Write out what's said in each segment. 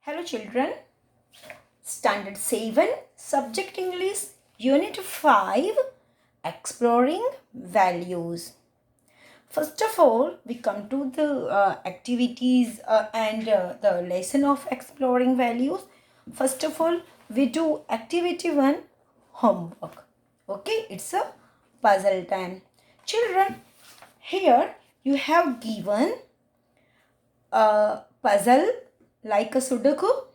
Hello children, Standard 7, Subject English, Unit 5, Exploring Values. First of all, we come to the activities and the lesson of exploring values. First of all, we do activity 1, homework. Okay, it's a puzzle time. Children, here you have given a puzzle like a Sudoku.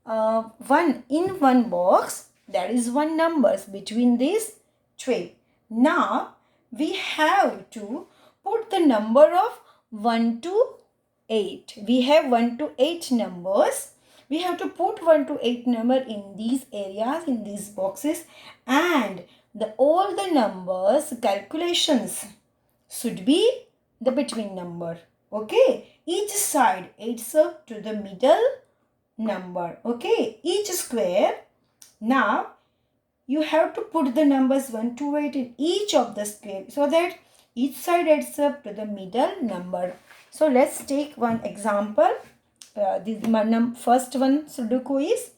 One box there is one numbers between these 12. Now we have to put the number of 1 to 8. We have 1 to 8 numbers. We have to put 1 to 8 number in these areas, in these boxes, and all the numbers calculations should be the between number. Okay, each side adds up to the middle number. Okay, each square. Now you have to put the numbers 1 to 8 in each of the square so that each side adds up to the middle number. So let's take one example. First one Sudoku is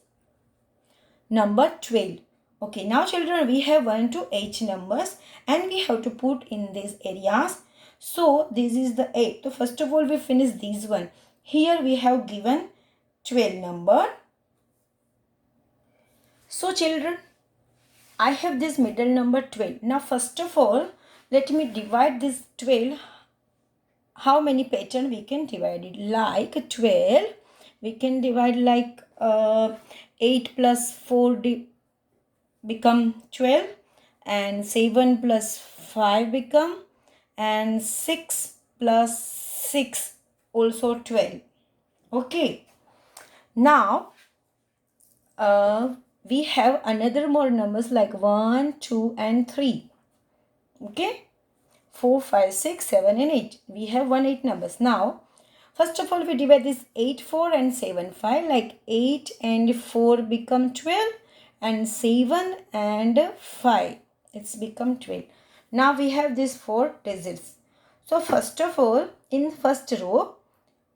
number 12. Okay, now children, we have 1 to 8 numbers and we have to put in these areas. So this is the 8. So first of all, we finish this one. Here we have given 12 number. So children, I have this middle number 12. Now first of all, let me divide this 12. How many pattern we can divide it? Like 12, we can divide like 8 plus 4 become 12, and 7 plus 5 become, and 6 plus 6 also 12. Okay. Now we have another more numbers like 1, 2 and 3. Okay, 4, 5, 6, 7 and 8. We have 8 numbers. Now first of all, we divide this 8, 4 and 7, 5. Like 8 and 4 become 12, and 7 and 5, it's become 12. Now we have these 4 digits. So first of all, in first row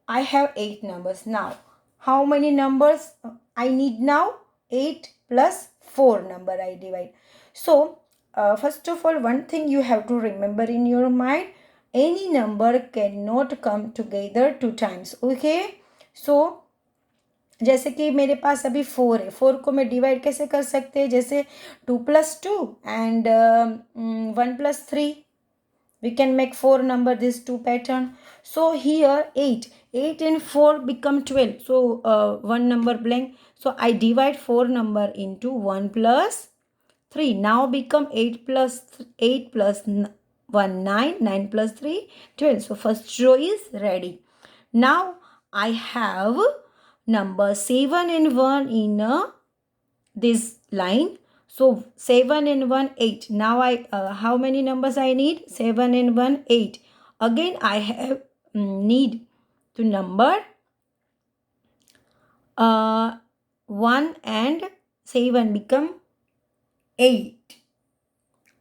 I have 8 numbers. Now how many numbers I need now? 8 plus 4 number I divide. So first of all, one thing you have to remember in your mind, any number cannot come together 2 times. Okay, so जैसे कि मेरे पास अभी 4 है, 4 को मैं divide कैसे कर सकते हैं? जैसे 2 plus 2 and 1 plus 3. We can make 4 number, this 2 pattern. So here 8 and 4 become 12. So one number blank. So I divide 4 number into 1 plus 3. Now become 8 plus 1, 9. 9 plus 3, 12. So first row is ready. Now I have number 7 and 1 in this line. So 7 and 1, 8. Now I how many numbers I need? 7 and 1, 8. Again I have need to number 1 and 7 become 8.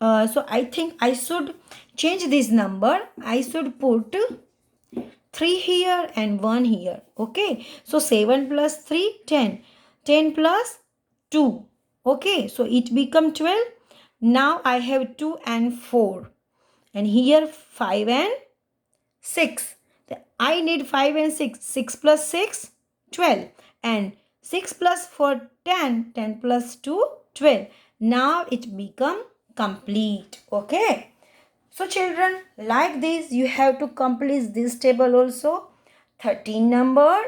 So I think I should change this number. I should put 3 here and 1 here. Okay, so 7 plus 3, 10. 10 plus 2. Okay, so it become 12. Now I have 2 and 4. And here 5 and 6. I need 5 and 6. 6 plus 6, 12. And 6 plus 4, 10. 10 plus 2, 12. Now it become complete. Okay. So children, like this, you have to complete this table also. 13 number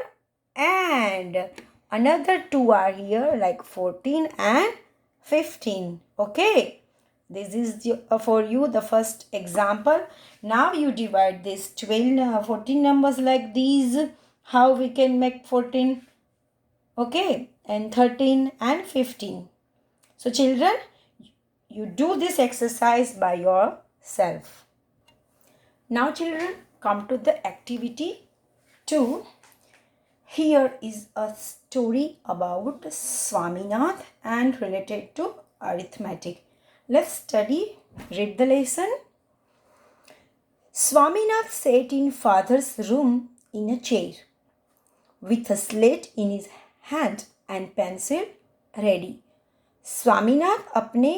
and another 2 are here like 14 and 15. Okay. This is for you the first example. Now you divide this 14 numbers like these. How we can make 14? Okay. And 13 and 15. So children, you do this exercise by yourself. Now children, come to the activity 2. Here is a story about Swaminath and related to arithmetic. Let's study, read the lesson. Swaminath sat in father's room in a chair. with a slate in his hand and pencil ready. Swaminath अपने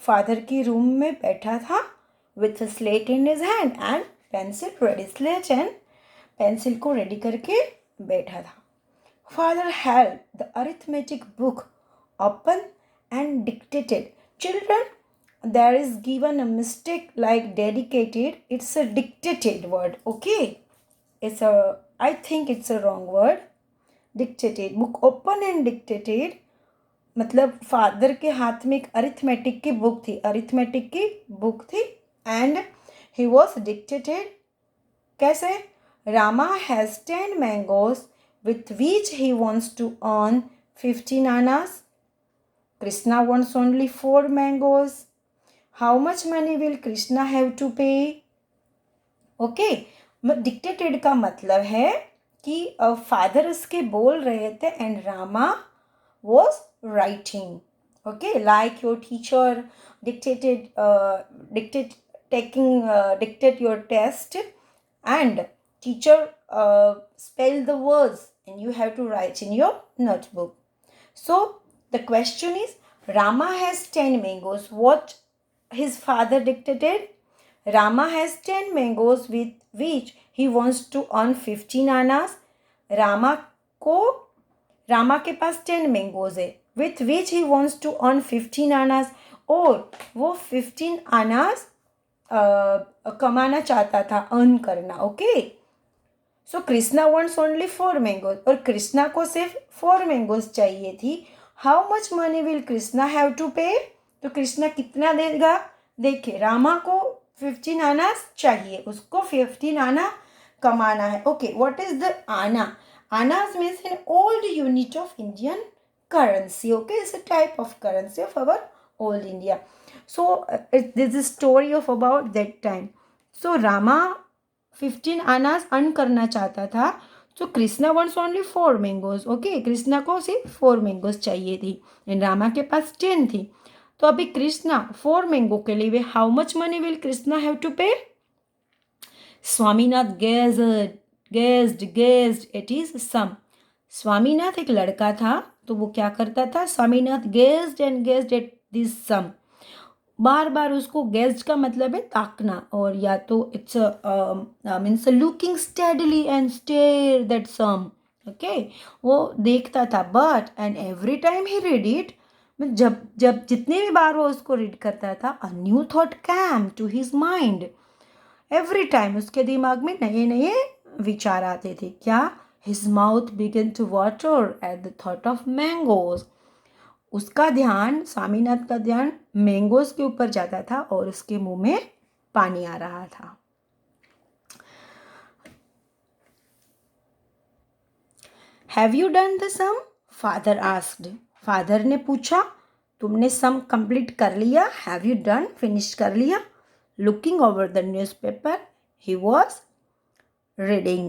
father के room में बैठा था with a slate in his hand and pencil ready. Slate and pencil को ready करके बैठा था. Father held the arithmetic book open and dictated. Children, there is given a mistake like dedicated. It's a dictated word. Okay, I think it's a wrong word. Dictated. Book open and dictated. मतलब father के हाथ में एक arithmetic की book थी and he was dictated. कैसे? Rama has 10 mangoes with which he wants to earn 15 annas. Krishna wants only 4 mangoes. How much money will Krishna have to pay? Okay, dictated का मतलब है कि फादर उसके बोल रहे थे and Rama was writing. Okay, like your teacher dictate your test and teacher spell the words and you have to write in your notebook. So the question is, Rama has 10 mangoes. What his father dictated? Rama has 10 mangoes with which he wants to earn 15 annas. Rama के पास 10 mangoes है with which he wants to earn 15 annas और वो 15 annas कमाना चाहता था, earn करना. Okay, so Krishna wants only 4 mangoes और कृष्णा को सिर्फ 4 मैंगोज चाहिए थी. How much money will Krishna have to pay? तो कृष्णा कितना देगा? देखिए, रामा को 15 आनास चाहिए, उसको 15 आना कमाना है. ओके, व्हाट इज द आना? Annas means an old unit of Indian currency. Okay, it's a type of currency of our old India. So this is a story of about that time. So Rama 15 annas earn करना चाहता था. So Krishna wants only 4 mangoes. Okay, Krishna को सिर्फ 4 mangoes चाहिए थी and Rama के पास 10 थी. तो अभी कृष्णा 4 mango के लिए how much money will Krishna have to pay? Swaminath guessed it is sum. Swaminath एक लड़का था तो वो क्या करता था? Swaminath guessed at this sum. बार बार उसको guessed का मतलब है ताकना और या तो it's means looking steadily and stare that sum. Okay, वो देखता था but and every time he read it, जब जितने भी बार वो उसको रीड करता था, a new thought came to his mind. Every time उसके दिमाग में नए नए विचार आते थे. क्या? His mouth began to water at the thought of mangoes. उसका ध्यान, स्वामीनाथ का ध्यान मैंगोज के ऊपर जाता था और उसके मुंह में पानी आ रहा था. Have you done the sum? Father asked. Father ने पूछा, तुमने सम कंप्लीट कर लिया? हैव यू डन, फिनिश कर लिया? Looking over the newspaper, he was reading.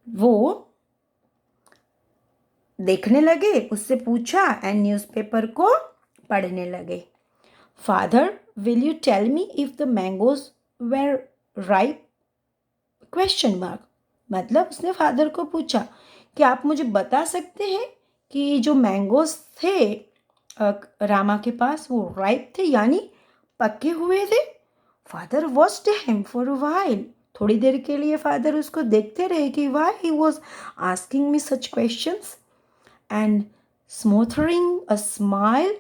वो देखने लगे, उससे पूछा एंड न्यूज़पेपर को पढ़ने लगे. Father, will you tell me if the mangoes were ripe? Question mark. मतलब उसने फादर को पूछा कि आप मुझे बता सकते हैं कि जो मैंगोज थे रामा के पास वो राइप थे यानी पके हुए थे. Father watched him for a while. थोड़ी देर के लिए फादर उसको देखते रहे कि why he was asking me such questions and smothering a smile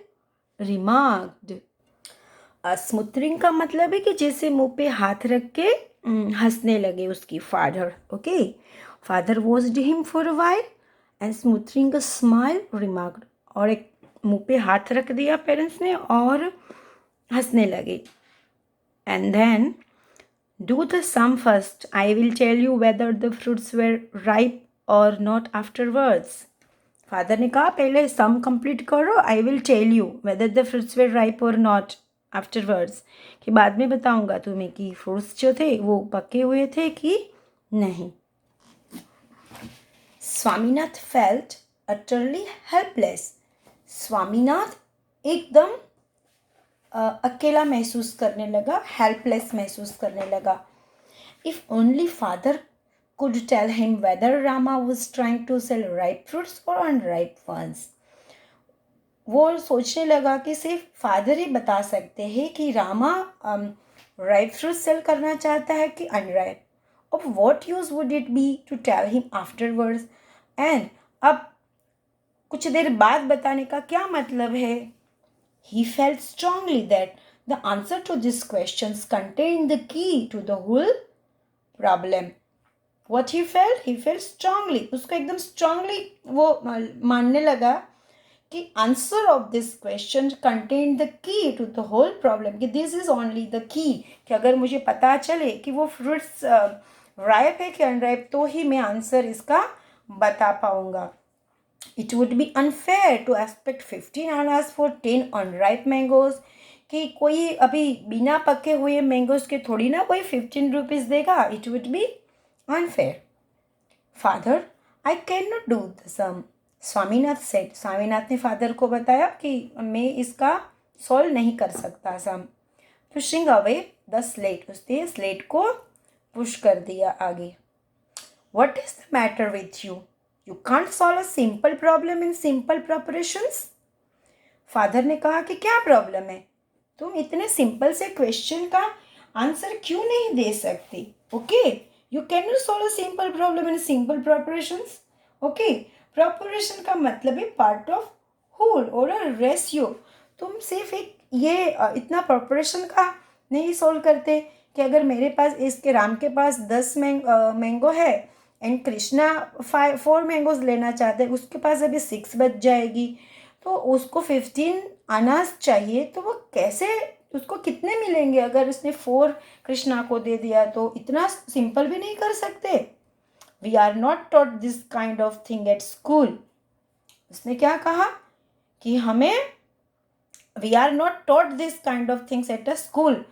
remarked. Smothering का मतलब है कि जैसे मुंह पे हाथ रख के हंसने लगे उसकी father. Okay, father watched him for a while and smothering a smile remarked. और एक मुंह पे हाथ रख दिया पेरेंट्स ने और हंसने लगे. And then, do the sum first. I will tell you whether the fruits were ripe or not afterwards. Father ने कहा पहले sum complete करो. I will tell you whether the fruits were ripe or not afterwards. कि बाद में बताऊंगा तुम्हें कि fruits जो थे वो पके हुए थे कि नहीं. Swaminath felt utterly helpless. Swaminath एकदम अकेला महसूस करने लगा, हेल्पलेस महसूस करने लगा. If only father could tell him whether Rama was trying to sell ripe fruits or unripe ones. वो सोचने लगा कि सिर्फ फादर ही बता सकते हैं कि रामा राइप फ्रूट सेल करना चाहता है कि unripe. Of what use would it be to tell him afterwards? And अब कुछ देर बाद बताने का क्या मतलब है? He felt strongly that the answer to these questions contained the key to the whole problem. What he felt? He felt strongly. उसको एकदम strongly वो मानने लगा कि answer of this question contained the key to the whole problem. कि this is only the key. कि अगर मुझे पता चले कि वो fruits ripe है कि unripe तो ही मैं answer इसका बता पाऊँगा. It would be unfair to expect 15 annas for 10 unripe mangoes. कि कोई अभी बिना पके हुए मैंगोज के थोड़ी ना कोई 15 रुपीज़ देगा. It would be unfair. Father, I cannot do the sum. Swaminath said. Swaminath ने फादर को बताया कि मैं इसका सॉल्व नहीं कर सकता sum. Pushing away the slate. उसने स्लेट को पुश कर दिया आगे. What is the matter with you? You can't solve a simple problem in simple preparations. Father ने कहा कि क्या प्रॉब्लम है, तुम इतने सिंपल से क्वेश्चन का आंसर क्यों नहीं दे सकती. Okay, you can not solve a simple problem in simple preparations. Okay, preparation का मतलब है पार्ट ऑफ होल और अ रेशियो. तुम सिर्फ एक ये इतना प्रिपरेशन का नहीं सॉल्व करते कि अगर मेरे पास इसके राम के पास 10 मैंगो है एंड कृष्णा 4 मैंगोज लेना चाहते हैं, उसके पास अभी 6 बच जाएगी तो उसको 15 अनाज चाहिए. तो वो कैसे, उसको कितने मिलेंगे अगर उसने 4 कृष्णा को दे दिया. तो इतना सिंपल भी नहीं कर सकते. We are not taught this kind of thing at school. उसने क्या कहा कि हमें we are not taught this kind of things at a school.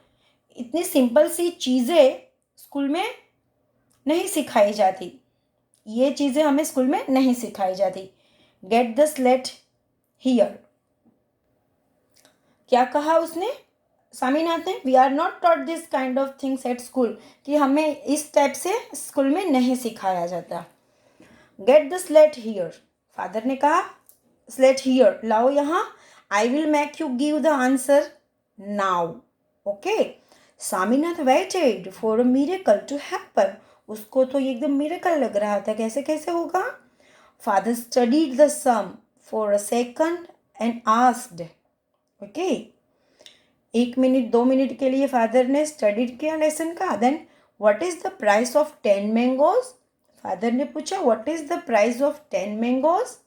इतनी सिंपल सी चीज़ें स्कूल में नहीं सिखाई जाती. ये चीज़ें हमें स्कूल में नहीं सिखाई जाती. Get the slate here. क्या कहा उसने, स्वामीनाथ ने? We are not taught this kind of things at school. कि हमें इस टाइप से स्कूल में नहीं सिखाया जाता. Get the slate here. Father ने कहा स्लेट हियर, लाओ यहाँ. I will make you give the answer now. Okay. Swaminath waited for a miracle to happen. उसको तो ये एकदम मिरेकल लग रहा था, कैसे कैसे होगा. Father studied the sum for a second and asked. Okay, 1 minute 2 minute के लिए फादर ने स्टडीड किया लेसन का. Then what is the price of 10 mangoes. Father ने पूछा what is the price of 10 mangoes.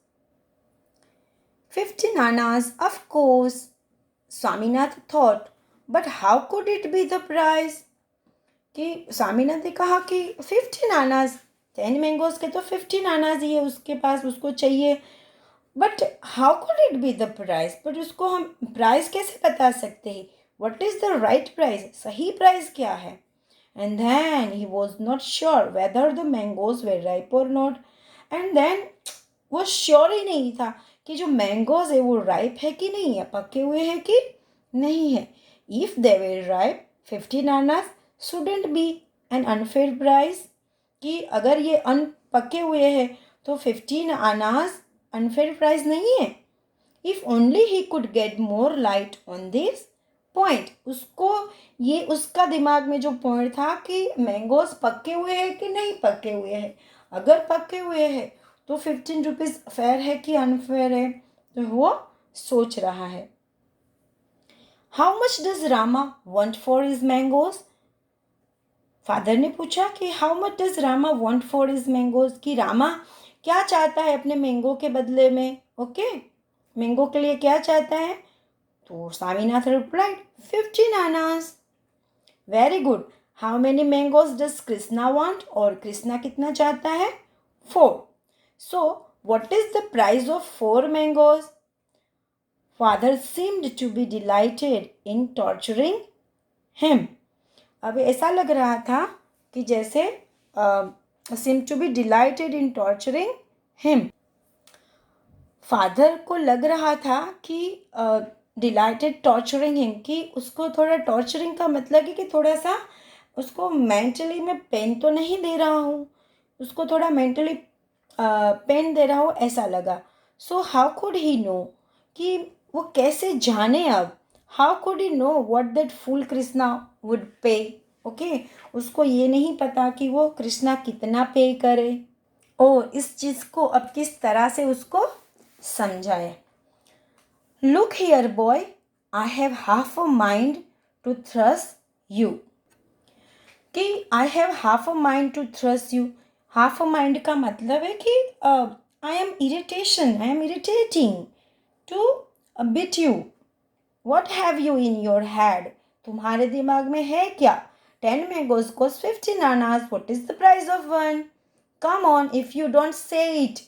15 annas, of course. Swaminath thought, but how could it be the price? कि स्वामीनाथ ने कहा कि 15 आनाज, 10 मैंगोज के तो 15 आनाज ही है उसके पास, उसको चाहिए. But how could it be the price. But उसको हम प्राइस कैसे बता सकते हैं. What is the right price, सही प्राइस क्या है. And then he was not sure whether the mangoes were ripe और नॉट. एंड देन वो श्योर ही नहीं था कि जो मैंगोज है वो राइप है कि नहीं है, पके हुए हैं कि नहीं है. इफ दे वे राइप 15 आनाज shouldn't be an unfair price. कि अगर ये पके हुए हैं तो 15 आनाज अनफेयर प्राइस नहीं है. If only he could get more light on this point. उसको ये उसका दिमाग में जो पॉइंट था कि मैंगोज पके हुए हैं कि नहीं पके हुए हैं. अगर पके हुए हैं तो 15 रुपीज़ फेयर है कि अनफेयर है, तो वो सोच रहा है. How much does Rama want for his mangoes. Father ने पूछा कि how much does Rama want for his mangoes. कि रामा क्या चाहता है अपने मैंगो के बदले में. ओके, मैंगो के लिए क्या चाहता है. तो Swaminath replied 15 annas. Very good. How many mangoes does Krishna want. और कृष्णा कितना चाहता है, 4. So what is the price of 4 mangoes. Father seemed to be delighted in torturing him. अब ऐसा लग रहा था कि जैसे seemed to be delighted in torturing him. Father को लग रहा था कि डिलाइटेड टॉर्चरिंग हिम, कि उसको थोड़ा टॉर्चरिंग का मतलब है कि थोड़ा सा उसको मेंटली में पेन तो नहीं दे रहा हूँ, उसको थोड़ा मेंटली पेन दे रहा हो ऐसा लगा. So how could he know, कि वो कैसे जाने अब, how could he know what that fool Krishna would pay. Okay, उसको ये नहीं पता कि वो कृष्णा कितना पे करे. ओ, इस चीज़ को अब किस तरह से उसको समझाए. Look here boy, I have half a mind to thrust you. कि I have half a mind to thrust you. Half a mind का मतलब है कि I am irritating to beat you. What have you in your head, तुम्हारे दिमाग में है क्या. 10 मैंगोज कॉस्ट 15 आनाज, what is the price of one. Come on if you don't say it.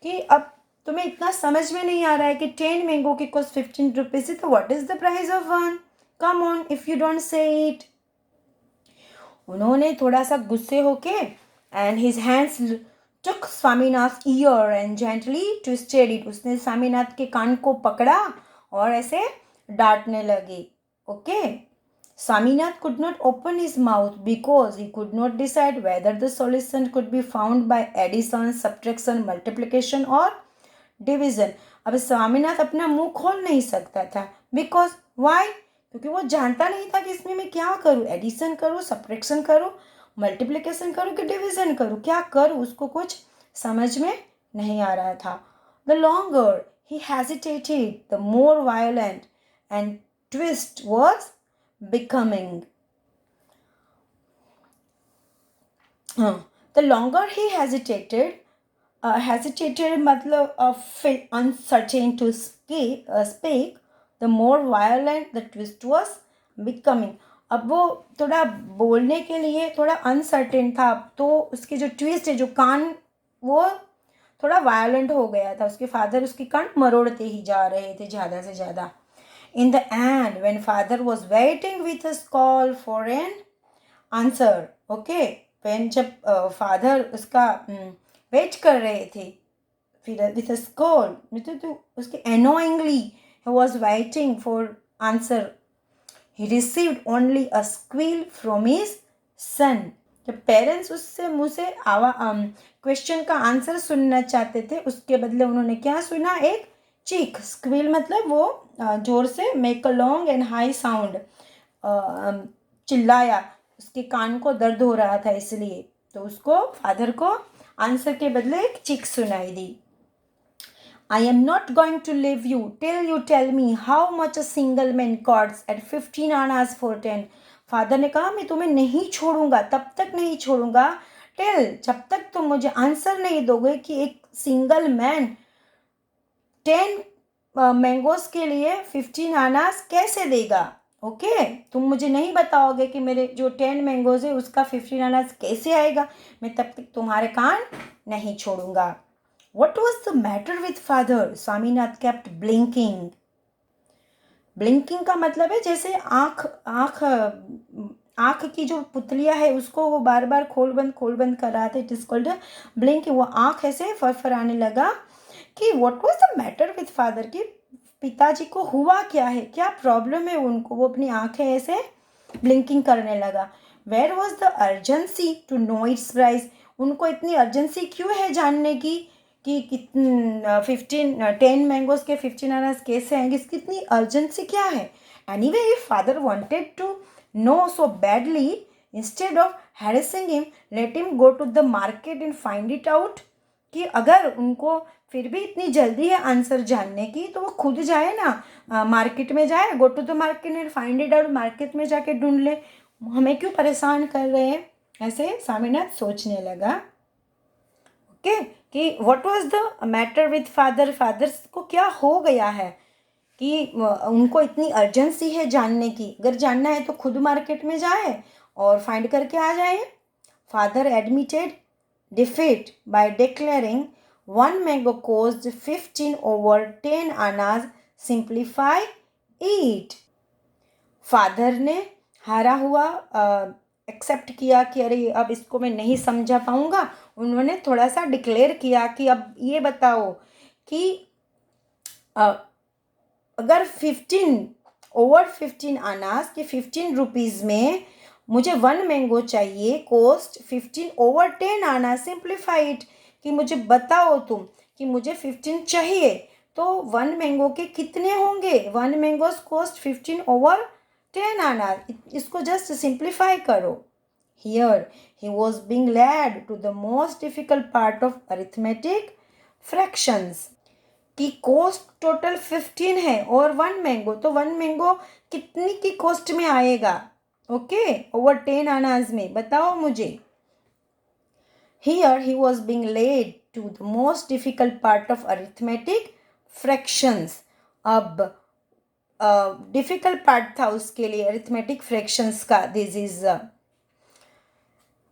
कि अब तुम्हें इतना समझ में नहीं आ रहा है कि 10 मैंगो की कॉस्ट 15 रुपीज है, तो what is the price of one. Come on if you don't say it. उन्होंने थोड़ा सा गुस्से होके and his hands took Swaminath year and gently twisted it. उसने स्वामीनाथ के कान को पकड़ा और ऐसे डांटने लगे. Okay, Swaminath could not open his mouth because he could not decide whether the solution could be found by addition, subtraction, multiplication or division. अब स्वामीनाथ अपना मुंह खोल नहीं सकता था. बिकॉज वाई, क्योंकि वो जानता नहीं था कि इसमें मैं क्या करूँ. एडिशन करूँ, सब्ट्रैक्शन करूँ, मल्टीप्लिकेशन करूँ कि डिवीजन करूँ, क्या करूँ, उसको कुछ समझ में नहीं आ रहा था. The longer he hesitated the more violent and twist was becoming. The longer he hesitated, मतलब felt uncertain to speak, the more violent the twist was becoming. अब वो थोड़ा बोलने के लिए थोड़ा अनसर्टेन था, तो उसके जो ट्विस्ट है, जो कान, वो थोड़ा वायलेंट हो गया था. उसके फादर उसके कान मरोड़ते ही जा रहे थे ज़्यादा से ज़्यादा. In the end, when father was waiting with his call for an answer, okay, when जब father उसका वेट कर रहे थे, फिर with his call, मतलब तो उसके annoyingly he was waiting for answer, he received only a squeal from his son. जब पेरेंट्स उससे मुँह से क्वेश्चन का आंसर सुनना चाहते थे, उसके बदले उन्होंने क्या सुना, एक चीख. स्क्वील मतलब वो जोर से make a long and high sound, चिल्लाया. उसके कान को दर्द हो रहा था इसलिए, तो उसको फादर को आंसर के बदले एक चीख सुनाई दी. I am not going to leave you till you tell me how much a single man costs at 15 annas for 10. Father ने कहा मैं तुम्हें नहीं छोड़ूंगा, तब तक नहीं छोड़ूंगा टिल, जब तक तुम मुझे आंसर नहीं दोगे कि एक सिंगल मैन 10 मैंगोज के लिए 15 आनास कैसे देगा. ओके, तुम मुझे नहीं बताओगे कि मेरे जो 10 मैंगोज है उसका 15 आनास कैसे आएगा, मैं तब तक तुम्हारे कान नहीं छोड़ूंगा. What was the matter with father? Swaminath kept blinking. Blinking का मतलब है जैसे आँख की जो पुतलियाँ है उसको वो बार बार खोल बंद कर रहा था. It is called blinking. वो आँख ऐसे फरफराने लगा कि what was the matter with father, कि पिताजी को हुआ क्या है, क्या प्रॉब्लम है उनको. वो अपनी आँखें ऐसे ब्लिंकिंग करने लगा. Where was the urgency to know its price? उनको इतनी अर्जेंसी क्यों है जानने की कि कितने 10 मैंगोज के 15 आनास कैसे आएंगे, इसकी इतनी अर्जेंसी क्या है. Anyway if father wanted to know so badly, instead of harassing him, let him go to the market and find it out. कि अगर उनको फिर भी इतनी जल्दी है आंसर जानने की, तो वो खुद जाए ना, मार्केट में जाए, go to the market and find it out, market में जाके ढूंढ ले, हमें क्यों परेशान कर रहे हैं. ऐसे स्वामीनाथ सोचने लगा. ओके, कि what was the matter with father, father को क्या हो गया है कि उनको इतनी अर्जेंसी है जानने की. अगर जानना है तो खुद मार्केट में जाए और फाइंड करके आ जाए. Father admitted defeat by declaring 1 mango cost 15 over 10 आनाज, सिंप्लीफाई इट. फादर ने हारा हुआ एक्सेप्ट किया कि अरे अब इसको मैं नहीं समझा पाऊँगा. उन्होंने थोड़ा सा डिक्लेयर किया कि अब ये बताओ कि अगर 15 over 15 आनास के 15 रुपीज़ में मुझे 1 मैंगो चाहिए, कॉस्ट 15/10 आना, सिंप्लीफाई इट, कि मुझे बताओ तुम कि मुझे 15 चाहिए, तो 1 मैंगो के कितने होंगे, 1 मैंगोज कॉस्ट 15/10 आना, इसको जस्ट सिंप्लीफाई करो. Here he was being led to the most difficult part of arithmetic fractions. की कॉस्ट टोटल 15 है और 1 मैंगो, तो 1 मैंगो कितनी की कॉस्ट में आएगा, ओके, ओवर 10 आनाज में, बताओ मुझे. Here he was being led to the most difficult part of arithmetic fractions. अब डिफिकल्ट पार्ट था उसके लिए अरिथमेटिक फ्रैक्शंस का. This is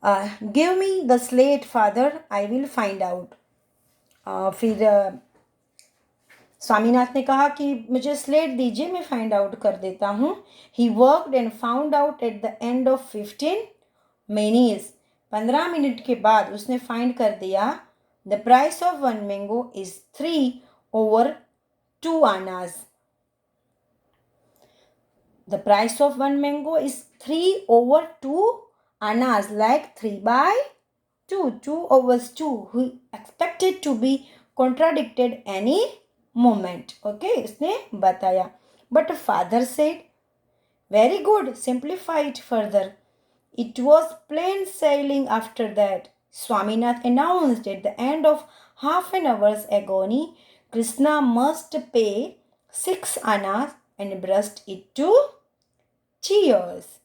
give me the slate father, I will find out. फिर स्वामीनाथ ने कहा कि मुझे स्लेट दीजिए, मैं फाइंड आउट कर देता हूँ. He worked and found out at the end of 15 minutes. 15 minute के बाद उसने फाइंड कर दिया. The price of 1 mango is 3/2 आनाज. The price of 1 mango is 3/2 annas, like 3/2, 2/2. He expected to be contradicted any moment. Okay, उसने बताया. But father said, very good, simplify it further. It was plain sailing after that. Swaminath announced at the end of half an hour's agony, Krishna must pay 6 annas and brushed it to tears.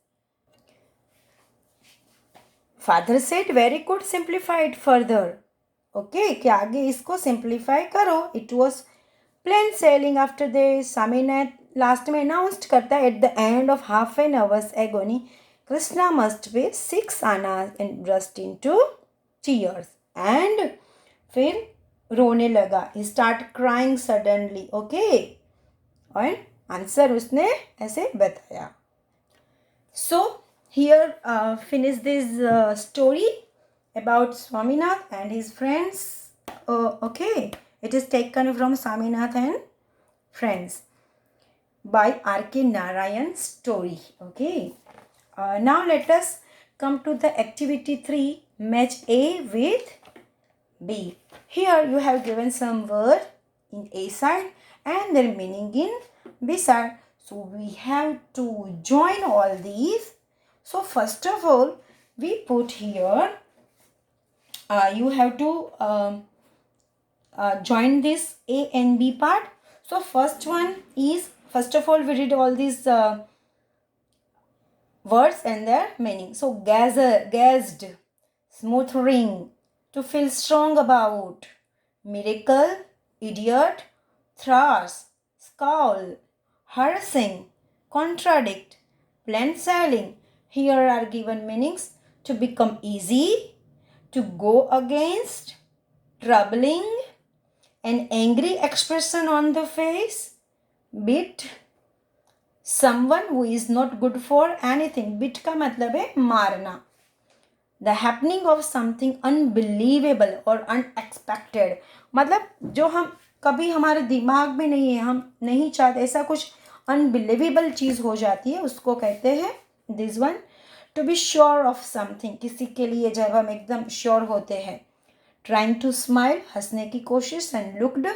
Father said very good, simplify it further. Okay, कि आगे इसको simplify करो. It was plain sailing after this. Swaminath last में announced करता है at the end of half an hours agony, Krishna must pay 6 annas and burst into tears. And फिर रोने लगा. He start crying suddenly. Okay, और आंसर उसने ऐसे बताया. सो here finish this story about Swaminath and his friends. Okay, it is taken from Swaminath and Friends by R.K. Narayan story. Okay, now let us come to the activity 3, match A with B. Here you have given some word in A side and their meaning in B side. So we have to join all these. So first of all, we put here, you have to join this A and B part. So first one is, first of all, we read all these words and their meaning. So gather, gazzed, smoothing, to feel strong about, miracle, idiot, thrash, scowl, harassing, contradict, plain sailing. Here are given meanings: to become easy, to go against, troubling, an angry expression on the face, bit, someone who is not good for anything. Bit का मतलब है मारना. The happening of something unbelievable or unexpected, मतलब जो हम कभी हमारे दिमाग में नहीं है, हम नहीं चाहते, ऐसा कुछ अनबिलीवेबल चीज़ हो जाती है, उसको कहते हैं this one. To be sure of something, किसी के लिए जब हम एकदम श्योर होते हैं. ट्राइंग टू स्माइल, हंसने की कोशिश. एंड लुक्ड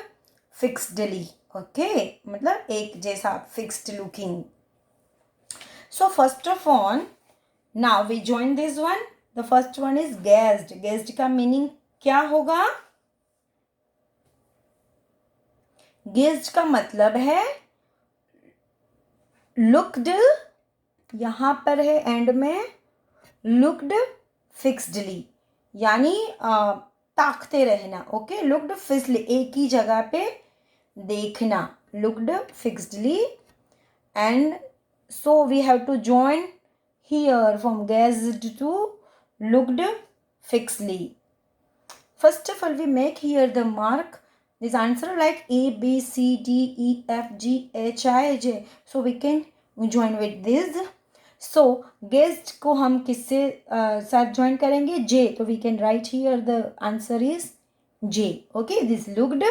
फिक्सडली, ओके, मतलब एक जैसा, fixed looking. So first of all, now we join this one. The first one is gazed. Gazed का मीनिंग क्या होगा? गेज्ड का मतलब है लुक्ड, यहाँ पर है एंड में, लुक्ड फिक्सडली, यानी ताकते रहना. ओके, लुक्ड फिक्सडली, एक ही जगह पे देखना, looked fixedly. And so we have to join here from gazed to looked fixedly. First of all we make here the mark this answer like A, B, C, D, E, F, G, H, I, J. So we can join with this. So guessed को हम किससे साथ join करेंगे? J. तो we can write here the answer is J. Okay, this looked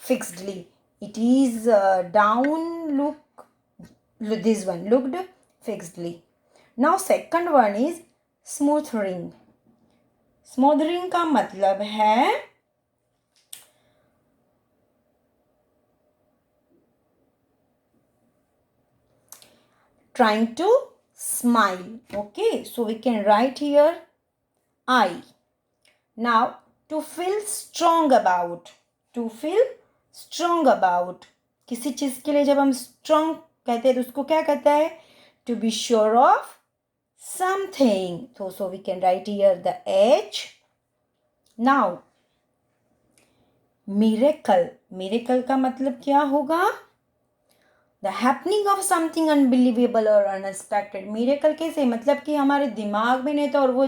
fixedly. It is down look. This one looked fixedly. Now second one is smothering. Smothering का मतलब है trying to smile. Okay, so we can write here I. Now to feel strong about. To feel strong about. किसी चीज के लिए जब हम strong कहते हैं तो उसको क्या कहता है? To be sure of something. So we can write here the H. Now miracle. Miracle का मतलब क्या होगा? The happening of something unbelievable or unexpected. Miracle कैसे? मतलब कि हमारे दिमाग में नहीं था और वो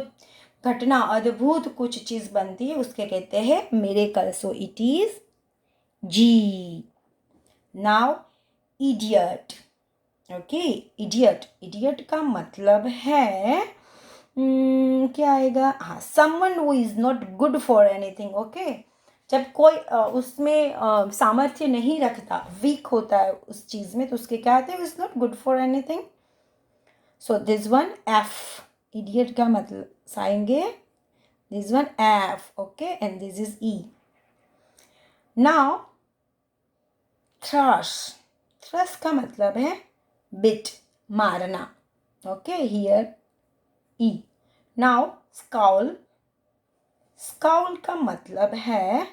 घटना अद्भुत कुछ चीज बनती है, उसके कहते हैं miracle. So it is G. Now idiot. Okay, idiot. Idiot का मतलब है क्या आएगा? हाँ, someone who is not good for anything. Okay, जब कोई उसमें सामर्थ्य नहीं रखता, वीक होता है उस चीज में, तो उसके क्या आते हैं? Is not good for anything. So this one F. Idiot का मतलब आएंगे this one F. Okay, and this is E. Now thrust. Thrust का मतलब है बिट, मारना. Okay, here E. Now scowl. Scowl का मतलब है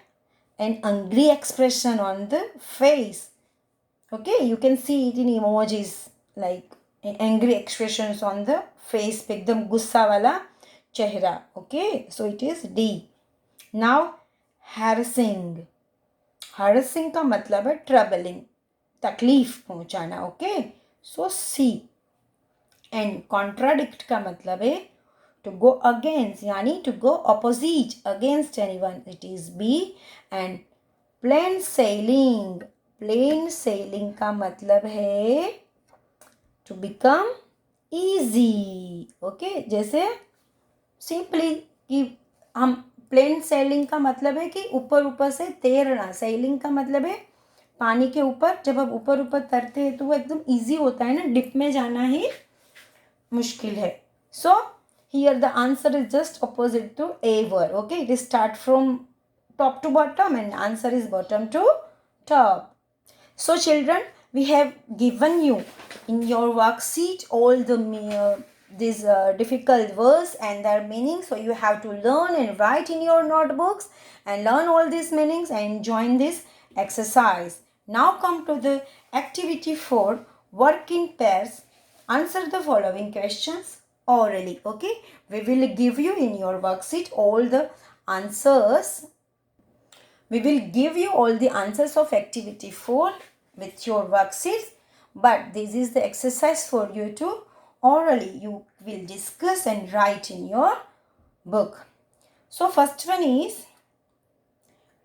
an angry expression on the face. Okay, you can see it in emojis like an angry expressions on the face पे एकदम गुस्सा वाला चेहरा. Okay, so it is D. Now harassing. harassing का मतलब है troubling, तकलीफ पहुंचाना. Okay, so C. and contradict का मतलब है to go against, यानी to go opposite against anyone. It is B. and plain sailing. plain sailing का मतलब है to become easy. okay, जैसे simply कि हम plain sailing का मतलब है कि ऊपर ऊपर से तैरना. sailing का मतलब है पानी के ऊपर. जब हम ऊपर ऊपर तैरते हैं तो वो एकदम easy होता है ना, डिप में जाना ही मुश्किल है. so here the answer is just opposite to A word. Okay, it is start from top to bottom and answer is bottom to top. So children, we have given you in your worksheet all the these difficult words and their meanings. So you have to learn and write in your notebooks and learn all these meanings and join this exercise. Now come to the activity 4, work in pairs. Answer the following questions orally. Okay, we will give you in your worksheet all the answers. We will give you all the answers of activity 4 with your worksheets, but this is the exercise for you to orally you will discuss and write in your book. So first one is,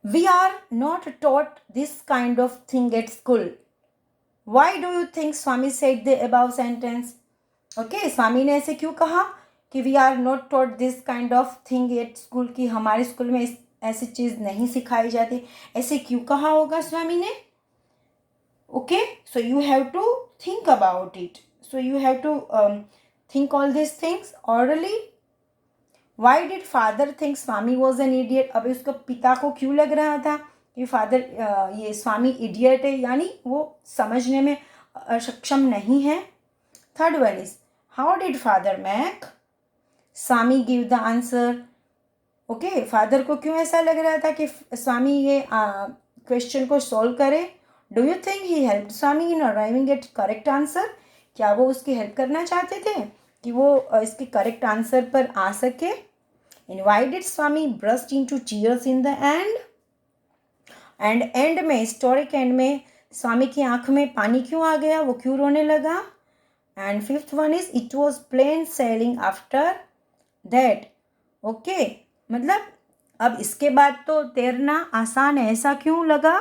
we are not taught this kind of thing at school. Why do you think Swami said the above sentence? Okay, स्वामी ने ऐसे क्यों कहा कि we are not taught this kind of thing at school, कि हमारे school में ऐसी चीज़ नहीं सिखाई जाती. ऐसे क्यों कहा होगा स्वामी ने? Okay, so you have to think about it. So you have to think all this things orally. Why did father think Swami was an idiot? अभी उसका पिता को क्यों लग रहा था कि फादर ये स्वामी इडियट है, यानी वो समझने में सक्षम नहीं है. Third one is, how did father make Swami give the answer? Okay, father को क्यों ऐसा लग रहा था कि स्वामी ये क्वेश्चन को सॉल्व करे? Do you think he help Swami in arriving eight correct answer? क्या वो उसकी हेल्प करना चाहते थे कि वो इसके करेक्ट आंसर पर आ सके? And why did Swami burst into tears in the end? And and में, हिस्टोरिक एंड में स्वामी की आंख में पानी क्यों आ गया? वो क्यों रोने लगा? And fifth one is, it was plain sailing after that. Okay, मतलब अब इसके बाद तो तैरना आसान है, ऐसा क्यों लगा?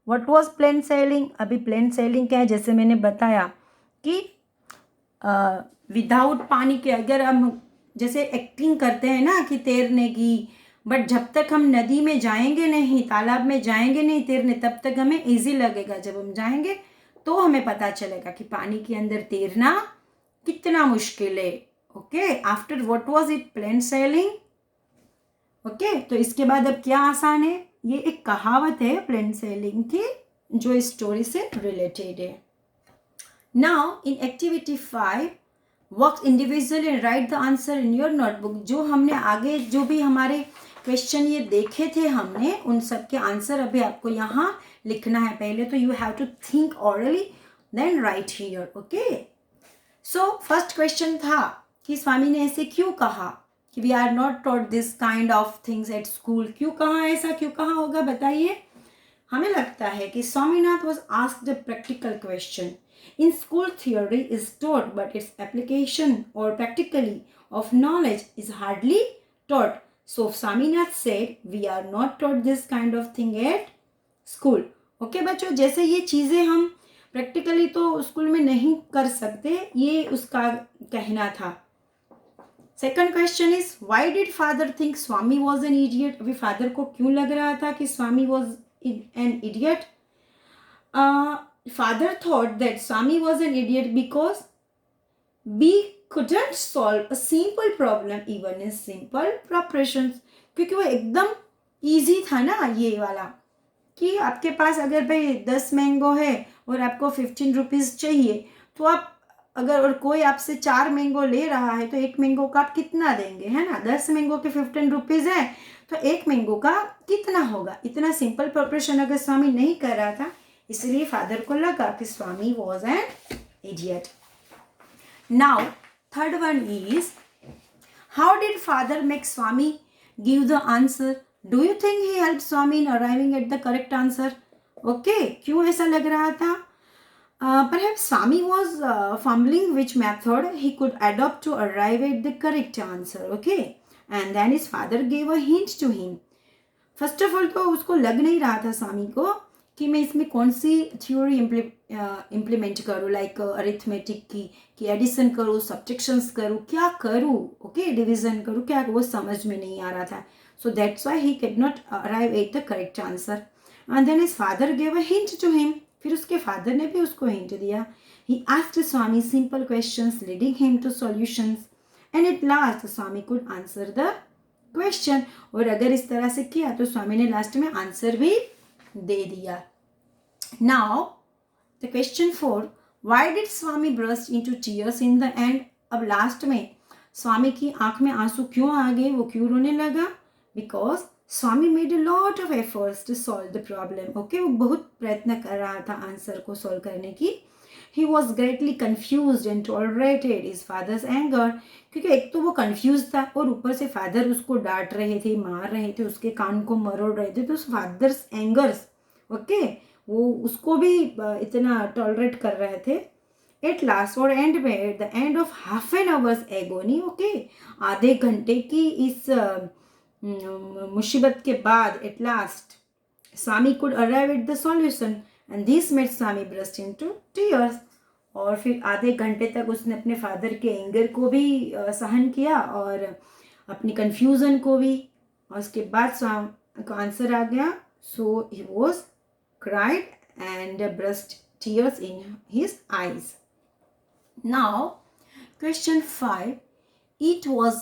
What was plain sailing? अभी प्लेन सेलिंग क्या है, जैसे मैंने बताया कि विदाउट पानी के, अगर हम जैसे एक्टिंग करते हैं ना कि तैरने की, बट जब तक हम नदी में जाएंगे नहीं, तालाब में जाएंगे नहीं तैरने, तब तक हमें ईजी लगेगा. जब हम जाएंगे तो हमें पता चलेगा कि पानी के अंदर तैरना कितना मुश्किल है. Okay, after what was it plain sailing. Okay, तो इसके बाद अब क्या आसान है. ये एक कहावत है प्लेन सेलिंग की जो इस स्टोरी से रिलेटेड है. Now in activity 5 work individually and right the answer in your notebook. जो हमने आगे जो भी हमारे क्वेश्चन ये देखे थे हमने, उन सब के आंसर अभी आपको यहाँ लिखना है. पहले तो you have to think orally then write here. Okay, so first question था कि स्वामी ने ऐसे क्यों कहा कि we are not taught this kind of things at school. क्यों कहा, ऐसा क्यों कहा होगा बताइए. हमें लगता है कि Swaminath was asked a practical question. In school, theory is taught, but its application or practically of knowledge is hardly taught. So Swaminath said, we are not taught this kind of thing at school. Okay बच्चों, जैसे ये चीज़ें हम practically तो school में नहीं कर सकते, ये उसका कहना था. Second question is why did father think Swami was an idiot. अभी फादर को क्यों लग रहा था कि Swami was an idiot. Father thought that Swami was an idiot because we couldn't solve a simple problem even in simple preparations. क्योंकि वो एकदम easy था ना ये वाला, कि आपके पास अगर भाई 10 मैंगो है और आपको 15 रुपीज़ चाहिए, तो आप अगर और कोई आपसे 4 मैंगो ले रहा है तो एक मैंगो का आप कितना देंगे, है ना. 10 मैंगो के 15 रुपीज़ है तो एक मैंगो का कितना होगा. इतना सिंपल प्रिपरेशन अगर स्वामी नहीं कर रहा था, इसलिए फादर को लगा कि Swami was an idiot. Now third one is how did father make Swami give the answer. Do you think he help Swami in arriving at the correct answer. Okay, क्यों ऐसा लग रहा था. Perhaps Swami was fumbling which method he could adopt to arrive at the correct answer. Okay, and then his father gave a hint to him. First of all तो उसको लग नहीं रहा था स्वामी को कि मैं इसमें कौन सी थ्योरी इम्प्लीमेंट करूँ, लाइक अरिथमेटिक की, कि एडिशन करूँ, सब्ट्रैक्शंस करूँ, क्या करूँ. ओके, डिवीजन करूँ, क्या, वो समझ में नहीं आ रहा था. So that's why he had not arrive at the correct answer. And then his father gave a hint to him. फिर उसके फादर ने भी उसको हिंट दिया. He asked Swami simple questions leading him to solutions and at last Swami could answer the question. और अगर इस तरह से किया तो स्वामी ने लास्ट में आंसर भी दे दिया. Now the question 4, why did Swami burst into tears in the end. अब लास्ट में स्वामी की आंख में आंसू क्यों आ गए, वो क्यों रोने लगा. Because Swami made a lot of efforts to solve the problem. Okay, वो बहुत प्रयत्न कर रहा था आंसर को सॉल्व करने की. He was greatly confuse and tolerated his father's anger. क्योंकि एक तो वो कन्फ्यूज था और ऊपर से फादर उसको डांट रहे थे, मार रहे थे, उसके कान को मरोड़ रहे थे. तो फादर्स एंगर्स, ओके, वो उसको भी इतना टॉलरेट कर रहे थे. एट लास्ट, और एंड में, eight the end of half an hours agony, okay, आधे घंटे की इस मुसीबत के बाद eight last Swami could arrive at the solution and this made Swami burst into tears. और फिर आधे घंटे तक उसने अपने फादर के एंगर को भी सहन किया और अपनी कन्फ्यूज़न को भी. और उसके बाद स्वामी का आंसर आ गया. So he was cried and burst tears in his eyes. Now question 5, it was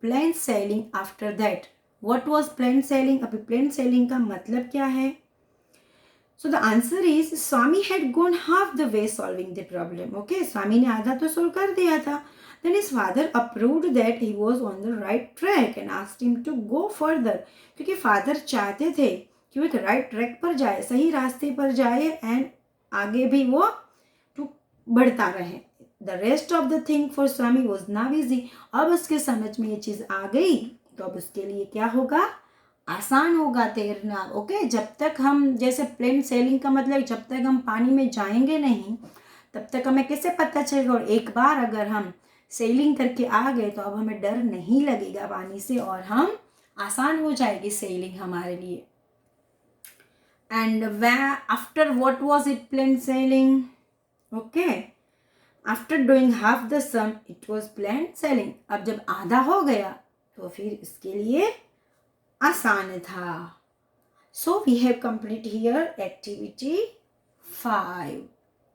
plain sailing after that. What was plain sailing? अभी plain sailing का मतलब क्या है? So the answer is Swami had gone half the way solving the problem. Okay, Swami ने आधा तो solve कर दिया था. Then his father approved that he was on the right track and asked him to go further. क्योंकि father चाहते थे कि वो एक right track पर जाए, सही रास्ते पर जाए and आगे भी वो बढ़ता रहे. The rest of the thing for Swami was now easy. अब उसके समझ में ये चीज़ आ गई तो अब उसके लिए क्या होगा, आसान होगा तैरना. ओके, जब तक हम, जैसे प्लेन सेलिंग का मतलब जब तक हम पानी में जाएंगे नहीं तब तक हमें कैसे पता चलेगा. और एक बार अगर हम सेलिंग करके आ गए तो अब हमें डर नहीं लगेगा पानी से और हम आसान हो जाएगी सेलिंग हमारे लिए. And after what was it plain sailing. Okay, after doing half the sum it was plain sailing. अब जब आधा हो गया तो फिर इसके लिए आसान था. So we have complete here activity 5.